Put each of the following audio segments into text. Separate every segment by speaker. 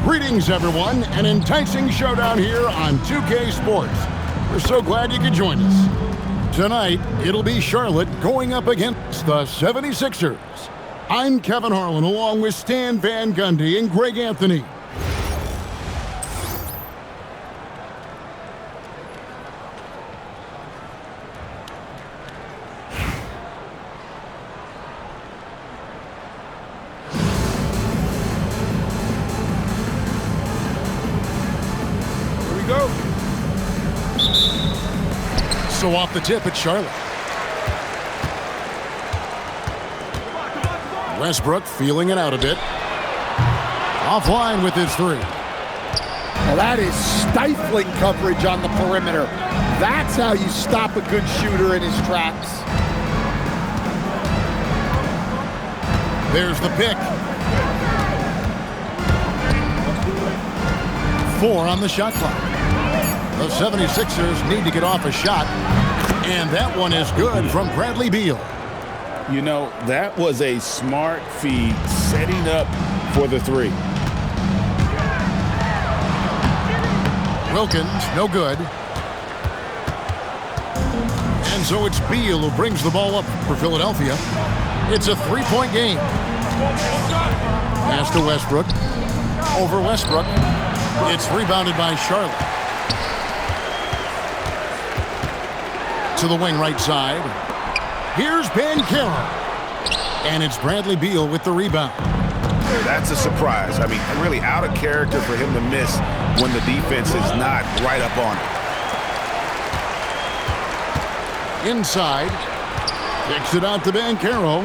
Speaker 1: Greetings, everyone. An enticing showdown here on 2K Sports. We're so glad you could join us. Tonight, it'll be Charlotte going up against the 76ers. I'm Kevin Harlan, along with Stan Van Gundy and Greg Anthony. So off the tip, it's Charlotte. Westbrook feeling it out a bit. Offline with his three.
Speaker 2: Well, that is stifling coverage on the perimeter. That's how you stop a good shooter in his tracks.
Speaker 1: There's the pick. 4 on the shot clock. The 76ers need to get off a shot, and that one is good from Bradley Beal.
Speaker 3: You know, that was a smart feed setting up for the three.
Speaker 1: Wilkins, no good. And so it's Beal who brings the ball up for Philadelphia. It's a 3-point game. Pass to Westbrook. Over Westbrook. It's rebounded by Charlotte. To the wing right side. Here's Banchero. And it's Bradley Beal with the rebound.
Speaker 4: That's a surprise. I mean, really out of character for him to miss when the defense is not right up on him.
Speaker 1: Inside. Kicks it out to Banchero.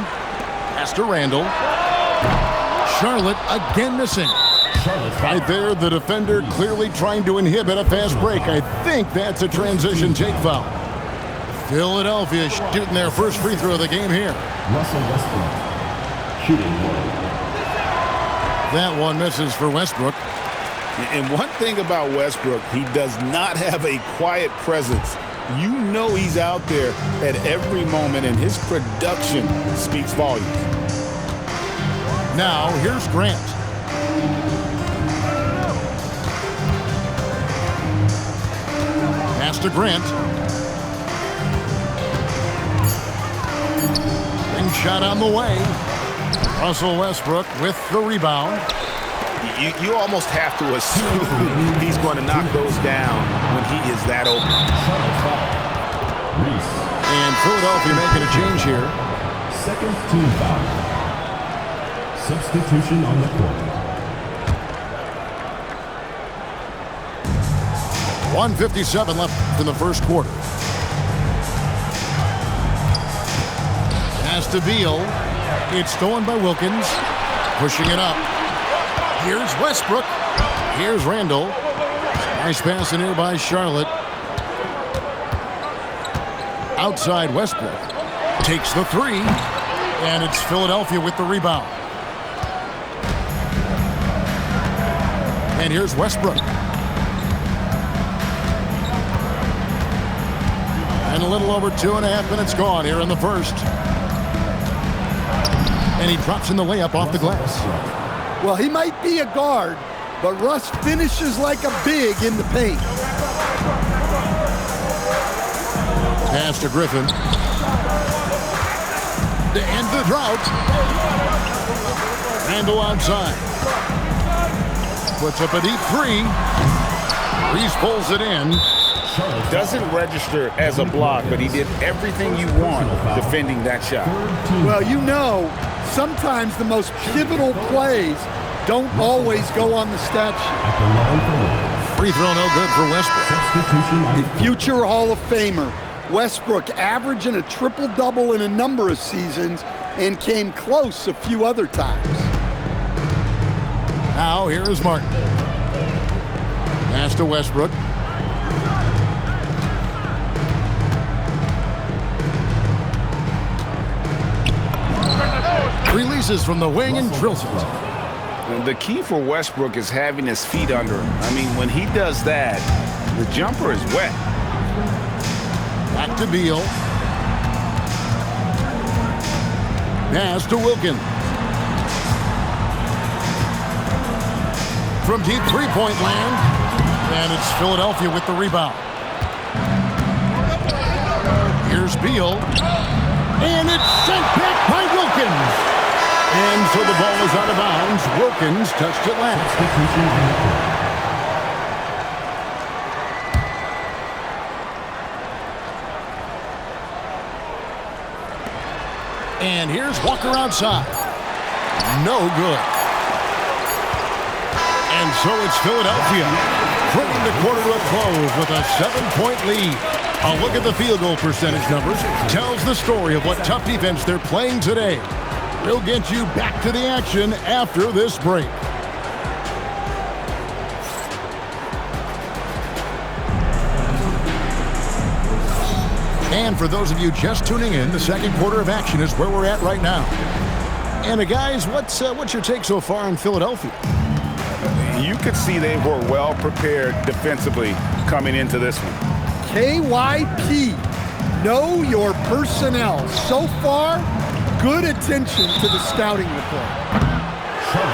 Speaker 1: Pass to Randall. Charlotte again missing. Right there, the defender clearly trying to inhibit a fast break. I think that's a transition take foul. Philadelphia shooting their first free throw of the game here.
Speaker 5: Russell Westbrook shooting one.
Speaker 1: That one misses for Westbrook.
Speaker 3: And one thing about Westbrook, he does not have a quiet presence. You know he's out there at every moment, and his production speaks volumes.
Speaker 1: Now, here's Grant. Pass to Grant. And shot on the way. Russell Westbrook with the rebound.
Speaker 4: You almost have to assume he's going to knock those down when he is that open.
Speaker 1: And Philadelphia making a change here.
Speaker 5: Second team foul. Substitution on the court.
Speaker 1: 1:57 left in the first quarter. Pass to Beal. It's stolen by Wilkins. Pushing it up. Here's Westbrook. Here's Randall. Nice pass in here by Charlotte. Outside Westbrook. Takes the three. And it's Philadelphia with the rebound. And here's Westbrook. And a little over 2.5 minutes gone here in the first. And he drops in the layup off the glass.
Speaker 2: Well, he might be a guard, but Russ finishes like a big in the paint.
Speaker 1: Pass to Griffin. To end the drought. Randall outside. Puts up a deep three. Reese pulls it in.
Speaker 3: Doesn't register as a block, but he did everything you want defending that shot.
Speaker 2: Well, you know, sometimes the most pivotal plays don't always go on the stat sheet.
Speaker 1: Free throw no good for Westbrook.
Speaker 2: The future Hall of Famer. Westbrook averaging a triple-double in a number of seasons and came close a few other times.
Speaker 1: Now here is Martin. Pass to Westbrook. Releases from the wing and drills it.
Speaker 3: The key for Westbrook is having his feet under him. I mean, when he does that, the jumper is wet.
Speaker 1: Back to Beal. Pass to Wilkins. from deep three-point land. And it's Philadelphia with the rebound. Here's Beal. And it's sent back by Wilkins. And so the ball is out of bounds. Wilkins touched it last. And here's Walker outside. No good. And so it's Philadelphia bringing the quarter to a close with a 7-point lead. A look at the field goal percentage numbers tells the story of what tough defense they're playing today. We'll get you back to the action after this break. And for those of you just tuning in, the second quarter of action is where we're at right now. And guys, what's your take so far on Philadelphia?
Speaker 4: You could see they were well prepared defensively coming into this one.
Speaker 2: KYP, know your personnel. So far, good attention to the scouting report.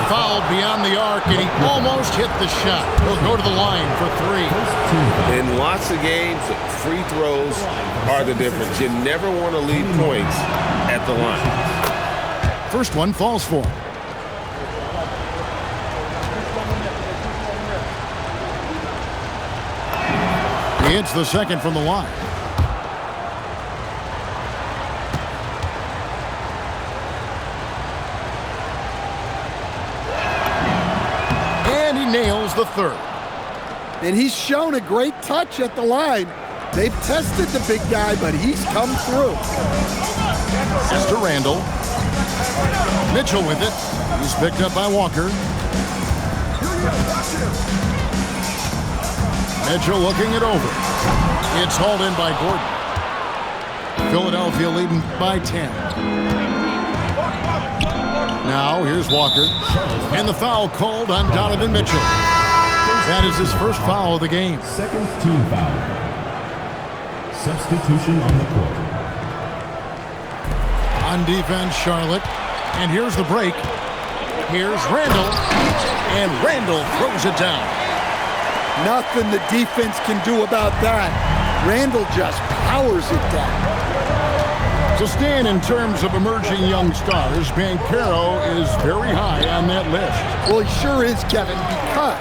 Speaker 1: Fouled beyond the arc, and he almost hit the shot. He'll go to the line for three.
Speaker 6: In lots of games, free throws are the difference. You never want to leave points at the line.
Speaker 1: First one falls for him. He hits the second from the line. And he nails the third.
Speaker 2: And he's shown a great touch at the line. They've tested the big guy, but he's come through.
Speaker 1: Esther Randall. Mitchell with it. He's picked up by Walker. Mitchell looking it over. It's hauled in by Gordon. Philadelphia leading by 10. Now here's Walker. And the foul called on Donovan Mitchell. That is his first foul of the game.
Speaker 5: Second team foul. Substitution on the court.
Speaker 1: On defense, Charlotte. And here's the break. Here's Randall. And Randall throws it down.
Speaker 2: Nothing the defense can do about that. Randall just powers it down.
Speaker 1: To stand in terms of emerging young stars, Banchero is very high on that list.
Speaker 2: Well, he sure is, Kevin, because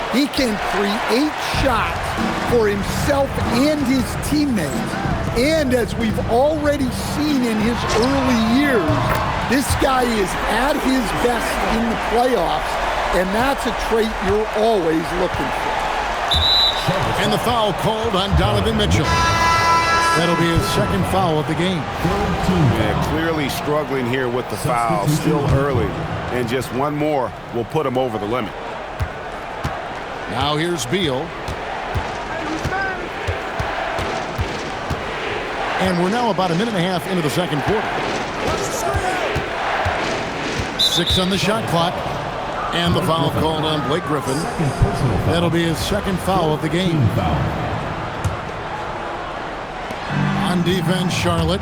Speaker 2: he can create shots for himself and his teammates. And as we've already seen in his early years, this guy is at his best in the playoffs, and that's a trait you're always looking for.
Speaker 1: And the foul called on Donovan Mitchell. That'll be his second foul of the game.
Speaker 4: Yeah, clearly struggling here with the foul, still early. And just one more will put him over the limit.
Speaker 1: Now here's Beal. And we're now about a minute and a half into the second quarter. 6 on the shot clock. And the foul called on Blake Griffin. That'll be his second foul of the game. On defense, Charlotte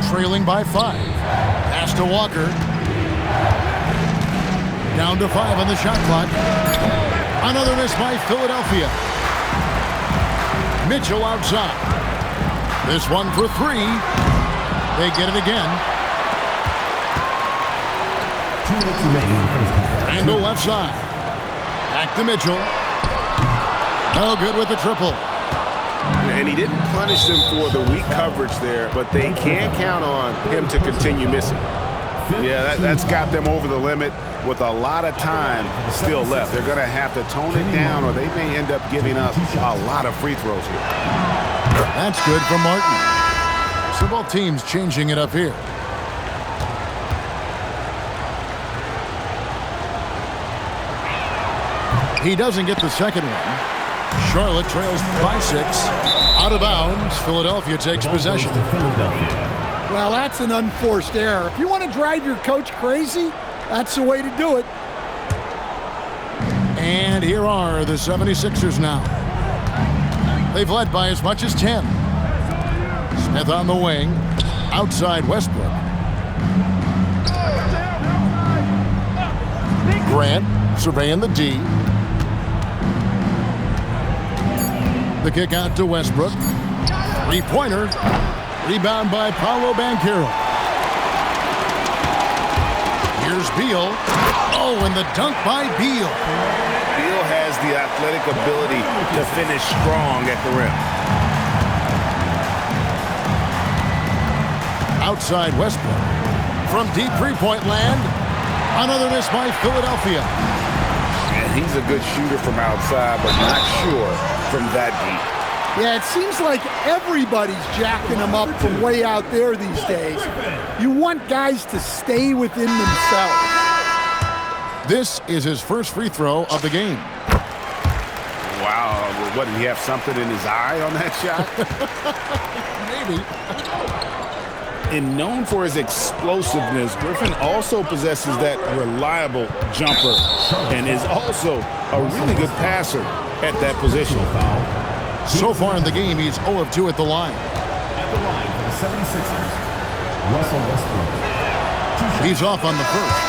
Speaker 1: trailing by 5. Pass to Walker. Down to 5 on the shot clock. Another miss by Philadelphia. Mitchell outside. This one for 3. They get it again.
Speaker 5: 2 minutes remaining.
Speaker 1: Randall left side. Back to Mitchell. No good with the triple.
Speaker 4: And he didn't punish them for the weak coverage there, but they can count on him to continue missing. Yeah, that's got them over the limit with a lot of time still left. They're going to have to tone it down, or they may end up giving up a lot of free throws here.
Speaker 1: That's good for Martin. So both teams changing it up here. He doesn't get the second one. Charlotte trails by 6. Out of bounds. Philadelphia takes possession.
Speaker 2: Well, that's an unforced error. If you want to drive your coach crazy, that's the way to do it.
Speaker 1: And here are the 76ers now. They've led by as much as 10. Smith on the wing. Outside Westbrook. Grant surveying the D. the kick out to Westbrook. Three-pointer. Rebound by Paolo Banchero. Here's Beal. Oh, and the dunk by Beal.
Speaker 4: Beal has the athletic ability to finish strong at the rim.
Speaker 1: Outside Westbrook. From deep three-point land. Another miss by Philadelphia.
Speaker 4: And he's a good shooter from outside, but not sure from that deep.
Speaker 2: Yeah, it seems like everybody's jacking him up from way out there these days. You want guys to stay within themselves.
Speaker 1: This is his first free throw of the game.
Speaker 4: Wow, what, did he have something in his eye on that shot?
Speaker 1: Maybe.
Speaker 3: And known for his explosiveness, Griffin also possesses that reliable jumper and is also a really good passer at that position.
Speaker 1: So far in the game, he's 0 of 2 at the line.
Speaker 5: At the line for the 76ers, Russell Westbrook.
Speaker 1: He's off on the first.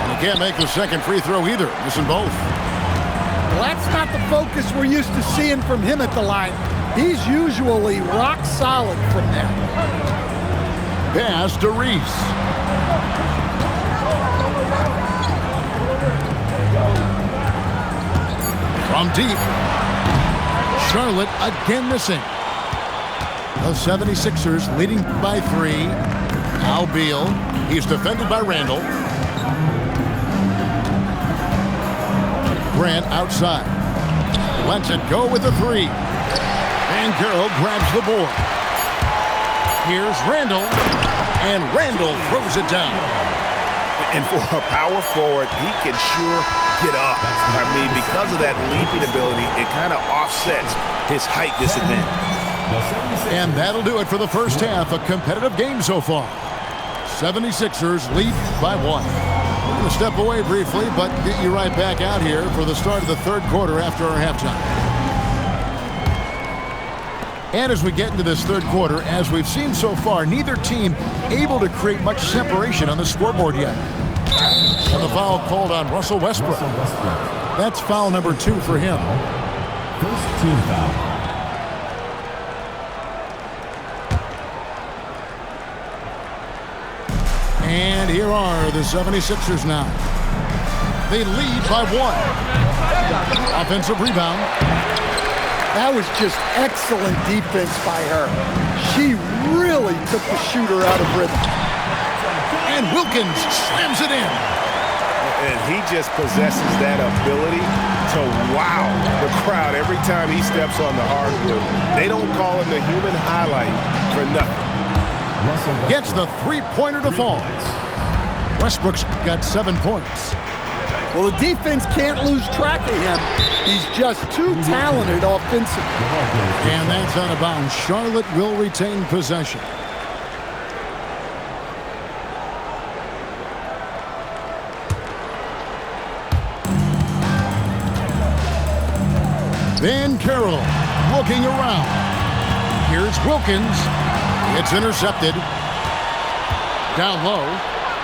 Speaker 1: And he can't make the second free throw either, missing both.
Speaker 2: Well, that's not the focus we're used to seeing from him at the line. He's usually rock solid from there.
Speaker 1: Pass to Reese. From deep. Charlotte again missing. The 76ers leading by 3. Now Beal. He's defended by Randall. Grant outside. Lets it go with the 3. Banchero grabs the board. Here's Randall. And Randall throws it down.
Speaker 4: And for a power forward, he can sure get up. I mean, because of that leaping ability, it kind of offsets his height disadvantage.
Speaker 1: And that'll do it for the first half. A competitive game so far. 76ers lead by 1. We're going to step away briefly, but get you right back out here for the start of the third quarter after our halftime. And as we get into this third quarter, as we've seen so far, neither team able to create much separation on the scoreboard yet. And the foul called on Russell Westbrook. That's foul number 2 for him.
Speaker 5: First team foul.
Speaker 1: And here are the 76ers now. They lead by 1. Offensive rebound.
Speaker 2: That was just excellent defense by her. She really took the shooter out of rhythm.
Speaker 1: And Wilkins slams it in.
Speaker 4: And he just possesses that ability to wow the crowd every time he steps on the hardwood. They don't call him the human highlight for nothing.
Speaker 1: Gets the three-pointer to fall. Westbrook's got 7 points.
Speaker 2: Well, the defense can't lose track of him. He's just too talented offensively.
Speaker 1: And that's out of bounds. Charlotte will retain possession. Banchero looking around. Here's Wilkins. It's intercepted. Down low.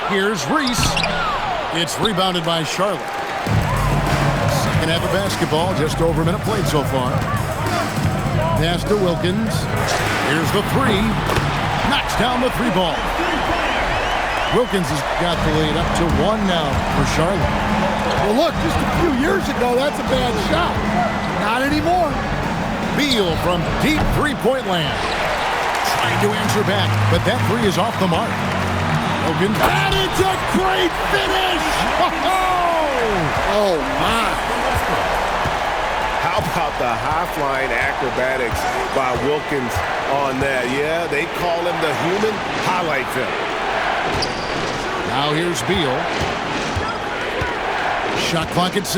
Speaker 1: Here's Reese. It's rebounded by Charlotte. Second half of basketball, just over a minute played so far. Pass to Wilkins. Here's the 3. Knocks down the 3 ball. Wilkins has got the lead up to 1 now for Charlotte.
Speaker 2: Well, look, just a few years ago, that's a bad shot. Not anymore.
Speaker 1: Beal from deep three-point land. Trying to answer back, but that 3 is off the mark. Wilkins. That is a great finish!
Speaker 2: Oh, my.
Speaker 4: How about the high-flying acrobatics by Wilkins on that? Yeah, they call him the human highlight film.
Speaker 1: Now here's Beal. Shot clock at 6.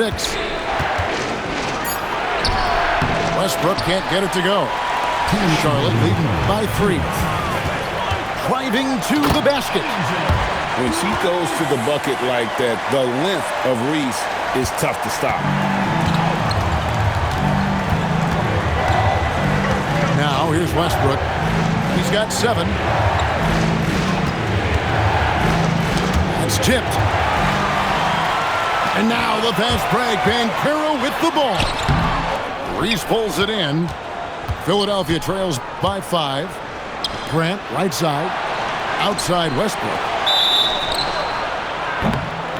Speaker 1: Westbrook can't get it to go. Charlotte leading by 3. Driving to the basket.
Speaker 3: When she goes to the bucket like that, the length of Reese is tough to stop.
Speaker 1: Now here's Westbrook. He's got 7. tipped. And now the fast break. Banchero with the ball. Reese pulls it in. Philadelphia trails by 5. Grant, right side. Outside Westbrook.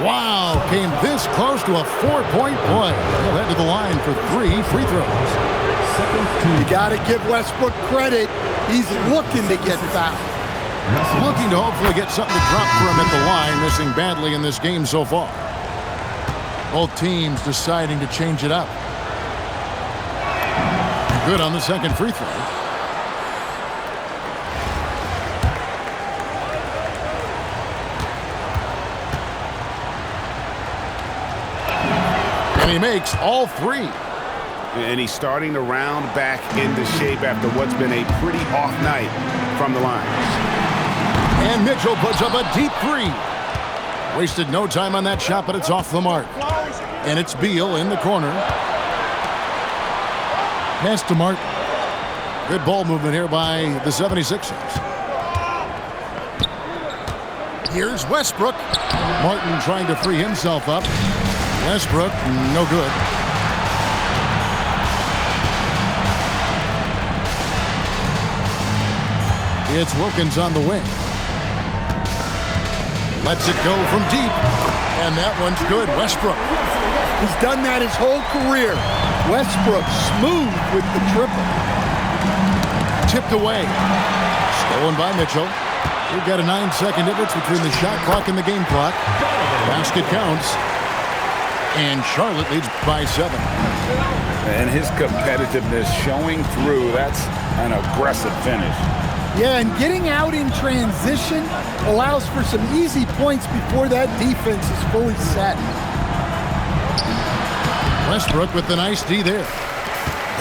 Speaker 1: Wow, came this close to a 4-point play. He'll head to the line for 3 free throws.
Speaker 2: You got to give Westbrook credit. He's looking to get fouled.
Speaker 1: Looking to hopefully get something to drop for him at the line, missing badly in this game so far. Both teams deciding to change it up. Good on the second free throw. And he makes all 3.
Speaker 4: And he's starting to round back into shape after what's been a pretty off night from the line.
Speaker 1: And Mitchell puts up a deep 3. Wasted no time on that shot, but it's off the mark. And it's Beal in the corner. Pass to Martin. Good ball movement here by the 76ers. Here's Westbrook. Martin trying to free himself up. Westbrook, no good. It's Wilkins on the wing. Lets it go from deep. And that one's good. Westbrook.
Speaker 2: He's done that his whole career. Westbrook smooth with the triple.
Speaker 1: Tipped away. Stolen by Mitchell. We've got a 9-second difference between the shot clock and the game clock. Basket counts. And Charlotte leads by 7.
Speaker 3: And his competitiveness showing through. That's an aggressive finish.
Speaker 2: Yeah, and getting out in transition allows for some easy points before that defense is fully set.
Speaker 1: Westbrook with the nice D there.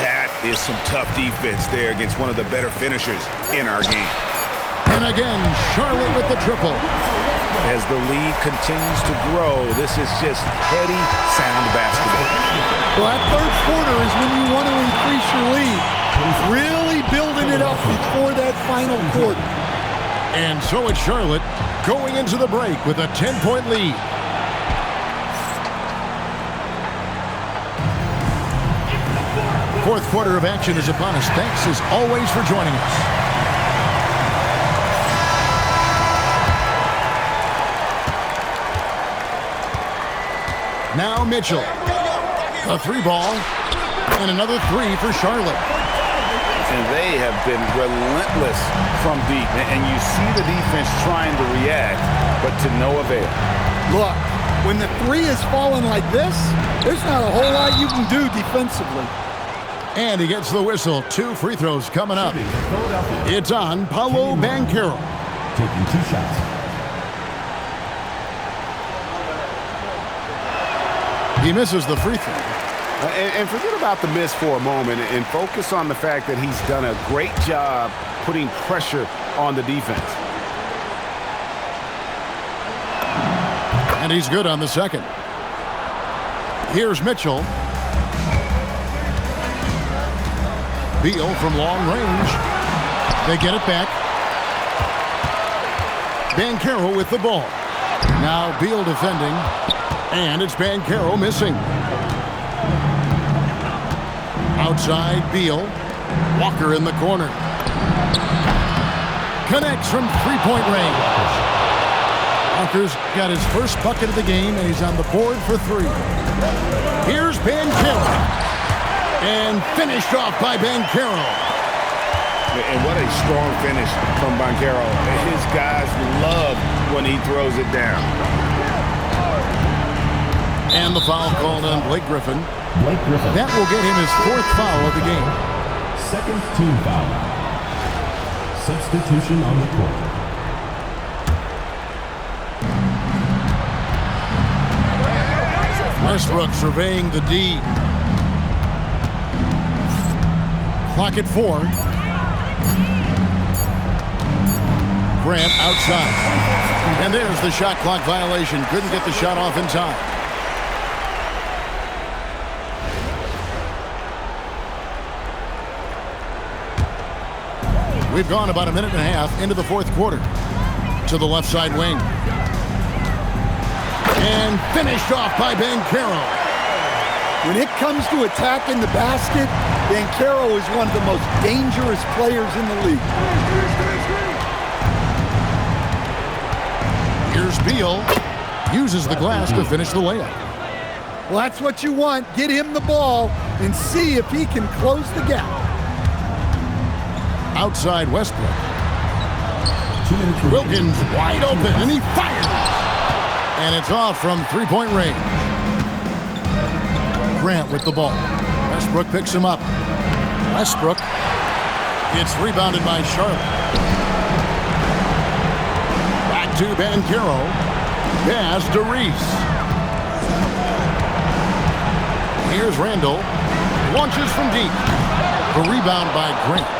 Speaker 4: That is some tough defense there against one of the better finishers in our game.
Speaker 1: And again, Charlotte with the triple.
Speaker 3: As the lead continues to grow, this is just heady, sound basketball.
Speaker 2: Well, that third quarter is when you want to increase your lead. Really building it up before that final quarter.
Speaker 1: And so it's Charlotte going into the break with a 10-point lead. Fourth quarter of action is upon us. Thanks as always for joining us. Now Mitchell. A 3-ball. And another 3 for Charlotte.
Speaker 3: And they have been relentless from deep. And you see the defense trying to react, but to no avail.
Speaker 2: Look, when the 3 is falling like this, there's not a whole lot you can do defensively.
Speaker 1: And he gets the whistle. 2 free throws coming up. It's on Paolo Banchero.
Speaker 5: Taking 2 shots.
Speaker 1: He misses the free throw.
Speaker 4: And forget about the miss for a moment and focus on the fact that he's done a great job putting pressure on the defense.
Speaker 1: And he's good on the second. Here's Mitchell. Beal from long range. They get it back. Banchero with the ball. Now Beal defending. And it's Banchero missing. Outside Beal. Walker in the corner. Connects from 3-point range. Walker's got his first bucket of the game, and he's on the board for 3. Here's Banchero. And finished off by Banchero.
Speaker 4: And what a strong finish from Banchero. His guys love when he throws it down.
Speaker 1: And the foul called on Blake Griffin.
Speaker 5: Blake Griffin.
Speaker 1: That will get him his 4th foul of the game.
Speaker 5: Second team foul. Substitution on the court.
Speaker 1: Westbrook surveying the D. Clock at 4. Grant outside. And there's the shot clock violation. Couldn't get the shot off in time. We've gone about a minute and a half into the 4th quarter. To the left side wing. And finished off by Banchero.
Speaker 2: When it comes to attacking the basket, Banchero is one of the most dangerous players in the league.
Speaker 1: Here's Beal. Uses the glass to finish the layup.
Speaker 2: Well, that's what you want. Get him the ball and see if he can close the gap.
Speaker 1: Outside Westbrook. Wilkins wide open, and he fires. And it's off from three-point range. Grant with the ball. Westbrook picks him up. Westbrook. It's rebounded by Charlotte. Back to Banchero. Pass to Reese. Here's Randall. Launches from deep. The rebound by Grant.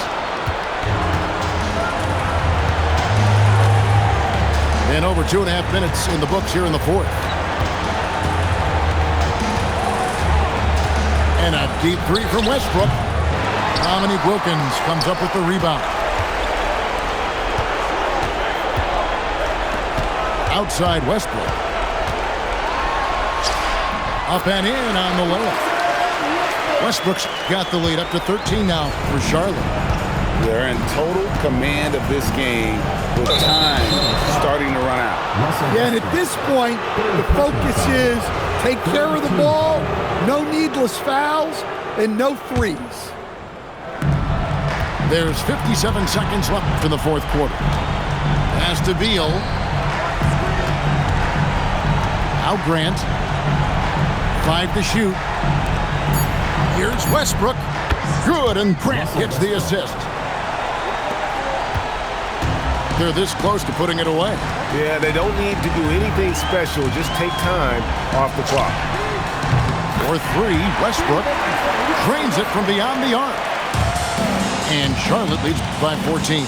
Speaker 1: And over 2.5 minutes in the books here in the fourth. And a deep three from Westbrook. Dominique Wilkins comes up with the rebound. Outside Westbrook. Up and in on the layup. Westbrook's got the lead up to 13 now for Charlotte.
Speaker 3: They're in total command of this game with time starting to run out.
Speaker 2: Yeah, and at this point, the focus is take care of the ball, no needless fouls, and no threes.
Speaker 1: There's 57 seconds left in the fourth quarter. Pass to Beal. Now Grant. 5 to shoot. Here's Westbrook. Good, and Grant gets the assist. They're this close to putting it away.
Speaker 4: Yeah, they don't need to do anything special. Just take time off the clock.
Speaker 1: For 3, Westbrook drains it from beyond the arc. And Charlotte leads by 14.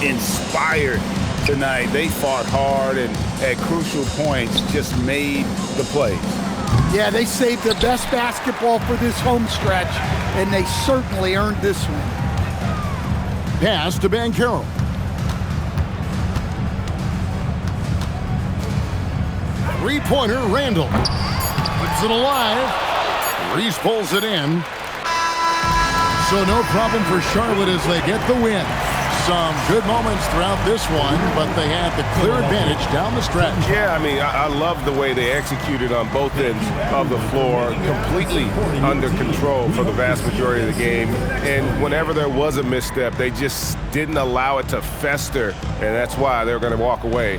Speaker 3: Inspired tonight. They fought hard and at crucial points just made the plays.
Speaker 2: Yeah, they saved their best basketball for this home stretch, and they certainly earned this one.
Speaker 1: Pass to Banchero. Three-pointer, Randall. Puts it alive. Reese pulls it in. So no problem for Charlotte as they get the win. Some good moments throughout this one, but they had the clear advantage down the stretch.
Speaker 4: Yeah, I mean, I love the way they executed on both ends of the floor, completely under control for the vast majority of the game. And whenever there was a misstep, they just didn't allow it to fester, and that's why they're going to walk away